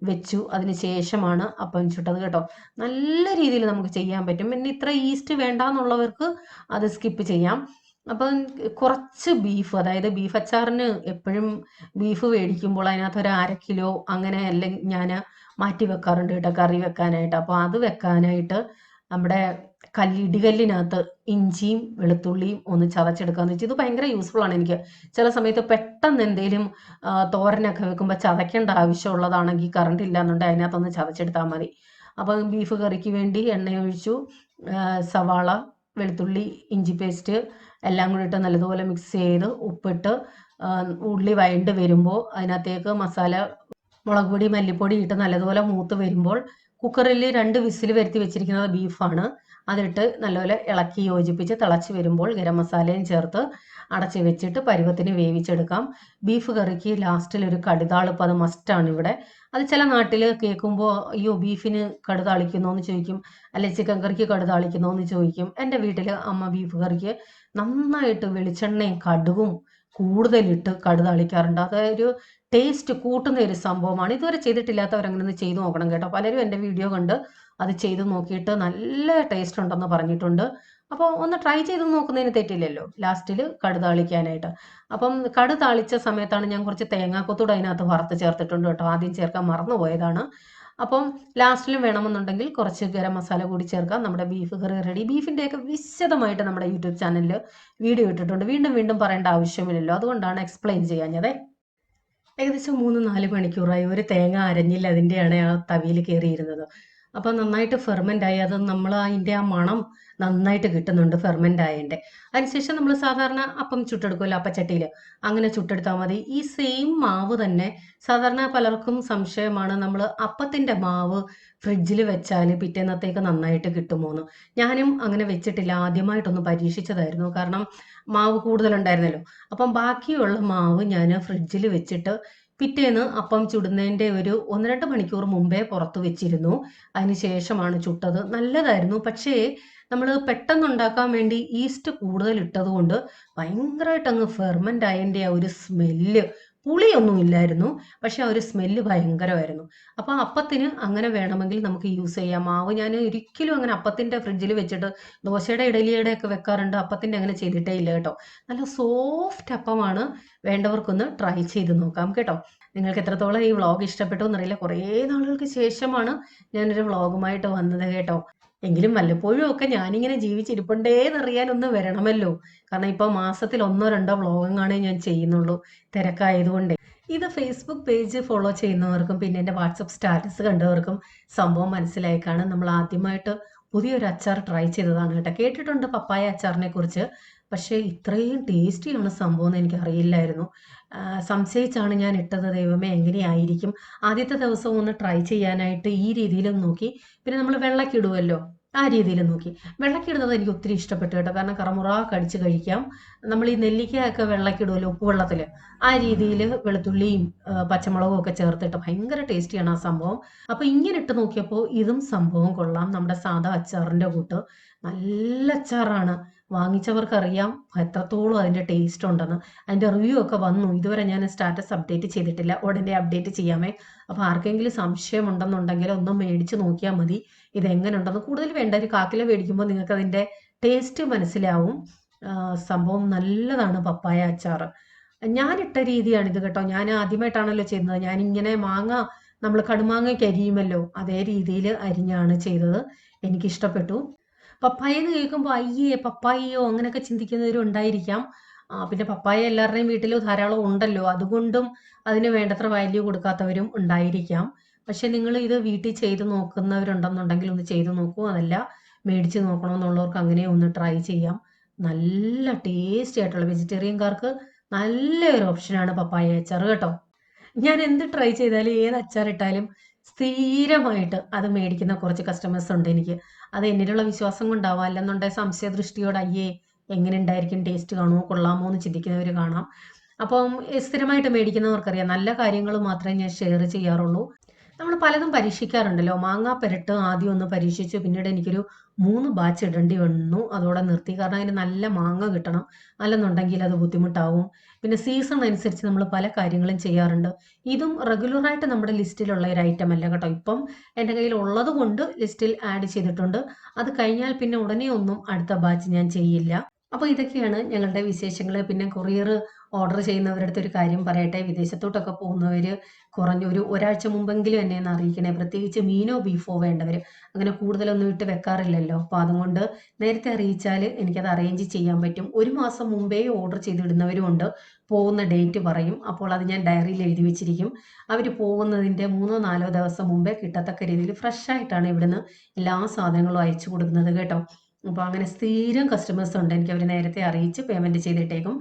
Speaker 1: വെച്ചു. അതിന് ശേഷമാണ് അപ്പം ചുട്ടത് കേട്ടോ. നല്ല രീതിയിൽ നമുക്ക് ചെയ്യാൻ പറ്റും. പിന്നെ ഇത്ര ഈസ്റ്റ് വേണ്ടാന്നുള്ളവർക്ക് അത് സ്കിപ്പ് ചെയ്യാം. അപ്പം കുറച്ച് ബീഫ്, അതായത് ബീഫ് അച്ചാറിന് എപ്പോഴും ബീഫ് മേടിക്കുമ്പോൾ അതിനകത്ത് ഒരു 1/2 കിലോ അങ്ങനെ അല്ലെങ്കിൽ ഞാൻ മാറ്റി വെക്കാറുണ്ട് കേട്ടോ കറി വെക്കാനായിട്ട്. അപ്പോൾ അത് വെക്കാനായിട്ട് നമ്മുടെ ഇടികല്ലിനകത്ത് ഇഞ്ചിയും വെളുത്തുള്ളിയും ഒന്ന് ചതച്ചെടുക്കാന്ന് വെച്ചാൽ ഇത് ഭയങ്കര യൂസ്ഫുൾ ആണ് എനിക്ക്. ചില സമയത്ത് പെട്ടെന്ന് എന്തെങ്കിലും തോരനൊക്കെ വെക്കുമ്പോൾ ചതയ്ക്കേണ്ട ആവശ്യമുള്ളതാണെങ്കിൽ കറണ്ട് ഇല്ല എന്നുണ്ടെങ്കിൽ അതിനകത്തൊന്ന് ചതച്ചെടുത്താൽ മതി. അപ്പം ബീഫ് കറിക്ക് വേണ്ടി എണ്ണ ഒഴിച്ചു, സവാള, വെളുത്തുള്ളി, ഇഞ്ചി പേസ്റ്റ് എല്ലാം കൂടി ഇട്ട് നല്ലതുപോലെ മിക്സ് ചെയ്ത് ഉപ്പിട്ട് ഉള്ളി വഴണ്ട് വരുമ്പോൾ അതിനകത്തേക്ക് മസാല, മുളക് പൊടി, മല്ലിപ്പൊടി ഇട്ട് നല്ലതുപോലെ മൂത്ത് വരുമ്പോൾ കുക്കറിൽ 2 വിസിൽ വരുത്തി വെച്ചിരിക്കുന്നത് ബീഫാണ്. അതിട്ട് നല്ലപോലെ ഇളക്കി യോജിപ്പിച്ച് തിളച്ച് വരുമ്പോൾ ഗരം മസാലയും ചേർത്ത് അടച്ച് വെച്ചിട്ട് പരുവത്തിന് വേവിച്ചെടുക്കാം. ബീഫ് കറിക്ക് ലാസ്റ്റിൽ ഒരു കടുതാളിപ്പ്, അത് മസ്റ്റാണ് ഇവിടെ. അത് ചില നാട്ടിൽ കേൾക്കുമ്പോൾ അയ്യോ ബീഫിന് കടുതാളിക്കുന്നോ എന്ന് ചോദിക്കും, അല്ലെ ചിക്കൻ കറിക്ക് കടുതാളിക്കുന്നോ എന്ന് ചോദിക്കും. എൻ്റെ വീട്ടിൽ അമ്മ ബീഫ് കറിക്ക് നന്നായിട്ട് വെളിച്ചെണ്ണയും കടുകും കൂടുതലിട്ട് കടുതാളിക്കാറുണ്ട്. അതൊരു ടേസ്റ്റ് കൂട്ടുന്ന ഒരു സംഭവമാണ്. ഇതുവരെ ചെയ്തിട്ടില്ലാത്തവരങ്ങനെ ഒന്ന് ചെയ്തു നോക്കണം കേട്ടോ. പലരും എൻ്റെ വീഡിയോ കണ്ട് അത് ചെയ്ത് നോക്കിയിട്ട് നല്ല ടേസ്റ്റ് ഉണ്ടെന്ന് പറഞ്ഞിട്ടുണ്ട്. അപ്പോൾ ഒന്ന് ട്രൈ ചെയ്ത് നോക്കുന്നതിന് തെറ്റില്ലല്ലോ ലാസ്റ്റിൽ കടുതാളിക്കാനായിട്ട്. അപ്പം കടുതാളിച്ച സമയത്താണ് ഞാൻ കുറച്ച് തേങ്ങാക്കൊത്തൂടെ അതിനകത്ത് വറുത്ത് ചേർത്തിട്ടുണ്ട് കേട്ടോ. ആദ്യം ചേർക്കാൻ മറന്നുപോയതാണ്. അപ്പം ലാസ്റ്റിലും വേണമെന്നുണ്ടെങ്കിൽ കുറച്ച് ഗരം മസാല കൂടി ചേർക്കാം. നമ്മുടെ ബീഫ് കറി റെഡി. ബീഫിൻ്റെയൊക്കെ വിശദമായിട്ട് നമ്മുടെ യൂട്യൂബ് ചാനലിൽ വീഡിയോ ഇട്ടിട്ടുണ്ട്. വീണ്ടും വീണ്ടും പറയേണ്ട ആവശ്യമില്ലല്ലോ, അതുകൊണ്ടാണ് എക്സ്പ്ലെയിൻ ചെയ്യാഞ്ഞത്. ഏകദേശം 3-4 മണിക്കൂറായി. ഒരു തേങ്ങ അരഞ്ഞില്ല, അതിൻ്റെയാണ് ആ തവിയിൽ കയറിയിരുന്നത്. അപ്പം നന്നായിട്ട് ഫെർമെൻ്റ് ആയി. അത് നമ്മൾ അതിൻ്റെ ആ മണം നന്നായിട്ട് കിട്ടുന്നുണ്ട് ഫെർമെൻ്റ് ആയതിൻ്റെ. അതിനുശേഷം നമ്മൾ സാധാരണ അപ്പം ചുട്ടെടുക്കുമല്ലോ അപ്പച്ചട്ടിയിൽ, അങ്ങനെ ചുട്ടെടുത്താൽ മതി. ഈ സെയിം മാവ് തന്നെ സാധാരണ പലർക്കും സംശയമാണ്, നമ്മൾ അപ്പത്തിൻ്റെ മാവ് ഫ്രിഡ്ജിൽ വെച്ചാൽ പിറ്റേന്നത്തേക്ക് നന്നായിട്ട് കിട്ടുമോയെന്ന്. ഞാനും അങ്ങനെ വെച്ചിട്ടില്ല, ആദ്യമായിട്ടൊന്ന് പരീക്ഷിച്ചതായിരുന്നു. കാരണം മാവ് കൂടുതലുണ്ടായിരുന്നല്ലോ. അപ്പം ബാക്കിയുള്ള മാവ് ഞാൻ ഫ്രിഡ്ജിൽ വെച്ചിട്ട് പിറ്റേന്ന് അപ്പം ചുടുന്നതിൻ്റെ ഒരു 1-2 മണിക്കൂർ മുമ്പേ പുറത്ത് വെച്ചിരുന്നു. അതിന് ശേഷമാണ് ചുട്ടത്. നല്ലതായിരുന്നു. പക്ഷേ നമ്മൾ പെട്ടെന്ന് ഉണ്ടാക്കാൻ വേണ്ടി ഈസ്റ്റ് കൂടുതൽ ഇട്ടത് കൊണ്ട് ഭയങ്കരമായിട്ട് അങ്ങ് ഫെർമെൻ്റ് ആയതിൻ്റെ ആ ഒരു സ്മെല്ല്, പുളിയൊന്നും ഇല്ലായിരുന്നു, പക്ഷെ ആ ഒരു സ്മെല്ല് ഭയങ്കരമായിരുന്നു. അപ്പോൾ അപ്പത്തിന് അങ്ങനെ വേണമെങ്കിൽ നമുക്ക് യൂസ് ചെയ്യാം. മാവ് ഞാൻ ഒരിക്കലും അങ്ങനെ അപ്പത്തിൻ്റെ ഫ്രിഡ്ജിൽ വെച്ചിട്ട് ദോശയുടെ ഇഡലിയുടെ ഒക്കെ വെക്കാറുണ്ട്, അപ്പത്തിൻ്റെ അങ്ങനെ ചെയ്തിട്ടേ ഇല്ല കേട്ടോ. നല്ല സോഫ്റ്റ് അപ്പമാണ്. വേണ്ടവർക്കൊന്ന് ട്രൈ ചെയ്ത് നോക്കാം കേട്ടോ. നിങ്ങൾക്ക് എത്രത്തോളം ഈ വ്ളോഗ് ഇഷ്ടപ്പെട്ടു എന്നറിയില്ല. കുറേ നാളുകൾക്ക് ശേഷമാണ് ഞാനൊരു വ്ളോഗുമായിട്ട് വന്നത് കേട്ടോ. എങ്കിലും വല്ലപ്പോഴും ഒക്കെ ഞാനിങ്ങനെ ജീവിച്ചിരിപ്പുണ്ടേന്നറിയാനൊന്ന് വരണമല്ലോ. കാരണം ഇപ്പോൾ മാസത്തിൽ 1-2 വ്ളോഗങ്ങാണേ ഞാൻ ചെയ്യുന്നുള്ളൂ, തിരക്കായതുകൊണ്ടേ. ഇത് ഫേസ്ബുക്ക് പേജ് ഫോളോ ചെയ്യുന്നവർക്കും പിന്നെ എൻ്റെ വാട്സപ്പ് സ്റ്റാറ്റസ് കണ്ടവർക്കും സംഭവം മനസ്സിലായി കാണും. നമ്മൾ ആദ്യമായിട്ട് പുതിയൊരു അച്ചാർ ട്രൈ ചെയ്തതാണ് കേട്ടോ. കേട്ടിട്ടുണ്ട് പപ്പായ അച്ചാറിനെ കുറിച്ച്, പക്ഷേ ഇത്രയും ടേസ്റ്റിയാണ് സംഭവം എന്ന് എനിക്ക് അറിയില്ലായിരുന്നു. സംശയിച്ചാണ് ഞാൻ ഇട്ടത്. ദൈവമേ എങ്ങനെയായിരിക്കും. ആദ്യത്തെ ദിവസം ഒന്ന് ട്രൈ ചെയ്യാനായിട്ട് ഈ രീതിയിലും നോക്കി. പിന്നെ നമ്മൾ വെള്ളമൊക്കെ ഇടുമല്ലോ, ആ രീതിയിൽ നോക്കി. വെള്ളമൊക്കെ ഇടുന്നത് എനിക്ക് ഒത്തിരി ഇഷ്ടപ്പെട്ടു കേട്ടോ. കാരണം കറമുറ കടിച്ച് കഴിക്കാം. നമ്മൾ ഈ നെല്ലിക്കയൊക്കെ വെള്ളമൊക്കെ ഇടുമല്ലോ ഉപ്പുവെള്ളത്തിൽ, ആ രീതിയിൽ വെളുത്തുള്ളിയും പച്ചമുളകും ഒക്കെ ചേർത്തിട്ട് ഭയങ്കര ടേസ്റ്റിയാണ് ആ സംഭവം. അപ്പോൾ ഇങ്ങനെ ഇട്ട് നോക്കിയപ്പോൾ ഇതും സംഭവം കൊള്ളാം. നമ്മുടെ സാധാ അച്ചാറിൻ്റെ കൂട്ട് നല്ല അച്ചാറാണ്. വാങ്ങിച്ചവർക്കറിയാം എത്രത്തോളം അതിൻ്റെ ടേസ്റ്റ് ഉണ്ടെന്ന്. അതിൻ്റെ റിവ്യൂ ഒക്കെ വന്നു. ഇതുവരെ ഞാൻ സ്റ്റാറ്റസ് അപ്ഡേറ്റ് ചെയ്തിട്ടില്ല, ഉടനെ അപ്ഡേറ്റ് ചെയ്യാമേ. അപ്പോൾ ആർക്കെങ്കിലും സംശയം ഉണ്ടെന്നുണ്ടെങ്കിൽ ഒന്ന് മേടിച്ച് നോക്കിയാൽ മതി ഇതെങ്ങനെ ഉണ്ടെന്ന്. കൂടുതൽ വേണ്ട, ഒരു 1/4 കിലോ മേടിക്കുമ്പോൾ നിങ്ങൾക്ക് അതിൻ്റെ ടേസ്റ്റ് മനസ്സിലാവും. സംഭവം നല്ലതാണ് പപ്പായ അച്ചാർ. ഞാനിട്ട രീതിയാണിത് കേട്ടോ. ഞാൻ ആദ്യമായിട്ടാണല്ലോ ചെയ്യുന്നത്. ഞാനിങ്ങനെ മാങ്ങ, നമ്മൾ കടുമാങ്ങയ്ക്ക് അരിയുമല്ലോ അതേ രീതിയിൽ അരിഞ്ഞാണ് ചെയ്തത്. എനിക്കിഷ്ടപ്പെട്ടു. പപ്പായ എന്ന് കേൾക്കുമ്പോൾ അയ്യേ പപ്പായയോ അങ്ങനെയൊക്കെ ചിന്തിക്കുന്നവരും ഉണ്ടായിരിക്കാം. പിന്നെ പപ്പായ എല്ലാവരുടെയും വീട്ടിൽ ധാരാളം ഉണ്ടല്ലോ, അതുകൊണ്ടും അതിന് വേണ്ടത്ര വാല്യൂ കൊടുക്കാത്തവരും ഉണ്ടായിരിക്കാം. പക്ഷെ നിങ്ങൾ ഇത് വീട്ടിൽ ചെയ്ത് നോക്കുന്നവരുണ്ടെന്നുണ്ടെങ്കിൽ ഒന്ന് ചെയ്ത് നോക്കൂ. അതല്ല മേടിച്ച് നോക്കണമെന്നുള്ളവർക്ക് അങ്ങനെ ഒന്ന് ട്രൈ ചെയ്യാം. നല്ല ടേസ്റ്റി ആയിട്ടുള്ള വെജിറ്റേറിയൻകാർക്ക് നല്ലൊരു ഓപ്ഷനാണ് പപ്പായ അച്ചാർ കേട്ടോ. ഞാൻ എന്ത് ട്രൈ ചെയ്താലും ഏത് അച്ചാർ ഇട്ടാലും സ്ഥിരമായിട്ട് അത് മേടിക്കുന്ന കുറച്ച് കസ്റ്റമേഴ്സ് ഉണ്ട് എനിക്ക്. അത് എന്നിലുള്ള വിശ്വാസം കൊണ്ടാവാം, അല്ലെന്നുണ്ടെങ്കിൽ സംശയദൃഷ്ടിയോടെ അയ്യേ എങ്ങനെ ഉണ്ടായിരിക്കും, ടേസ്റ്റ് കാണുമോ കൊള്ളാമോ എന്ന് ചിന്തിക്കുന്നവർ കാണാം. അപ്പം സ്ഥിരമായിട്ട് മേടിക്കുന്നവർക്കറിയാം നല്ല കാര്യങ്ങൾ മാത്രമേ ഞാൻ ഷെയർ ചെയ്യാറുള്ളൂ. നമ്മൾ പലതും പരീക്ഷിക്കാറുണ്ടല്ലോ. മാങ്ങാ പെരട്ട് ആദ്യം ഒന്ന് പരീക്ഷിച്ചു. പിന്നീട് എനിക്കൊരു 3 ബാച്ച് ഇടേണ്ടി വന്നു. അതോടെ നിർത്തി. കാരണം അതിന് നല്ല മാങ്ങ കിട്ടണം. അല്ലെന്നുണ്ടെങ്കിൽ അത് ബുദ്ധിമുട്ടാവും. പിന്നെ സീസൺ അനുസരിച്ച് നമ്മൾ പല കാര്യങ്ങളും ചെയ്യാറുണ്ട്. ഇതും റെഗുലറായിട്ട് നമ്മുടെ ലിസ്റ്റിലുള്ള ഒരു ഐറ്റം അല്ല കേട്ടോ. ഇപ്പം എൻ്റെ കയ്യിൽ ഉള്ളത് കൊണ്ട് ലിസ്റ്റിൽ ആഡ് ചെയ്തിട്ടുണ്ട്. അത് കഴിഞ്ഞാൽ പിന്നെ ഉടനെ ഒന്നും അടുത്ത ബാച്ച് ഞാൻ ചെയ്യില്ല. അപ്പോൾ ഇതൊക്കെയാണ് ഞങ്ങളുടെ വിശേഷങ്ങൾ. പിന്നെ കൊറിയർ ഓർഡർ ചെയ്യുന്നവരുടെ അടുത്ത് ഒരു കാര്യം പറയട്ടെ. വിദേശത്തോട്ടൊക്കെ പോകുന്നവർ കുറഞ്ഞ ഒരാഴ്ച മുമ്പെങ്കിലും എന്നെ ഒന്ന് അറിയിക്കണേ. പ്രത്യേകിച്ച് മീനോ ബീഫോ വേണ്ടവർ. അങ്ങനെ കൂടുതലൊന്നും ഇട്ട് വെക്കാറില്ലല്ലോ. അപ്പോൾ അതുകൊണ്ട് നേരത്തെ അറിയിച്ചാൽ എനിക്കത് അറേഞ്ച് ചെയ്യാൻ പറ്റും. 1 മാസം മുമ്പേ ഓർഡർ ചെയ്തിടുന്നവരും ഉണ്ട്. പോകുന്ന ഡേറ്റ് പറയും. അപ്പോൾ അത് ഞാൻ ഡയറിയിൽ എഴുതി വെച്ചിരിക്കും. അവർ പോകുന്നതിൻ്റെ 3-4 ദിവസം മുമ്പേ കിട്ടത്തക്ക രീതിയിൽ ഫ്രഷ് ആയിട്ടാണ് ഇവിടുന്ന് എല്ലാ സാധനങ്ങളും അയച്ചു കൊടുക്കുന്നത് കേട്ടോ. അപ്പോൾ അങ്ങനെ സ്ഥിരം കസ്റ്റമേഴ്സ് ഉണ്ട്. എനിക്ക് അവർ നേരത്തെ അറിയിച്ച് പേയ്മെൻറ്റ് ചെയ്തിട്ടേക്കും.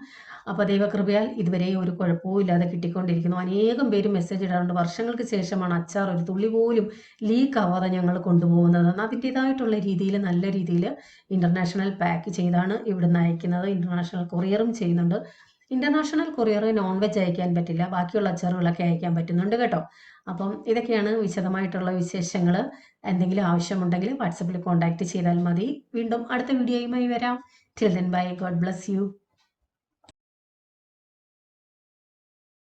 Speaker 1: അപ്പോൾ ദൈവകൃപയാൽ ഇതുവരെ ഒരു കുഴപ്പവും ഇല്ലാതെ കിട്ടിക്കൊണ്ടിരിക്കുന്നു. അനേകം പേര് മെസ്സേജ് ഇടാറുണ്ട്. വർഷങ്ങൾക്ക് ശേഷമാണ് അച്ചാർ ഒരു തുള്ളി പോലും ലീക്ക് ആവാതെ ഞങ്ങൾ കൊണ്ടുപോകുന്നത്. അതിൻ്റേതായിട്ടുള്ള രീതിയിൽ നല്ല രീതിയിൽ ഇൻ്റർനാഷണൽ പാക്ക് ചെയ്താണ് ഇവിടുന്ന് അയക്കുന്നത്. ഇൻ്റർനാഷണൽ കൊറിയറും ചെയ്യുന്നുണ്ട്. ഇൻ്റർനാഷണൽ കൊറിയർ നോൺ വെജ് അയക്കാൻ പറ്റില്ല. ബാക്കിയുള്ള അച്ചാറുകളൊക്കെ അയക്കാൻ പറ്റുന്നുണ്ട് കേട്ടോ. അപ്പം ഇതൊക്കെയാണ് വിശദമായിട്ടുള്ള വിശേഷങ്ങൾ. എന്തെങ്കിലും ആവശ്യമുണ്ടെങ്കിൽ വാട്സപ്പിൽ കോൺടാക്റ്റ് ചെയ്താൽ മതി. വീണ്ടും അടുത്ത വീഡിയോയുമായി വരാം. Till then bye. God bless you.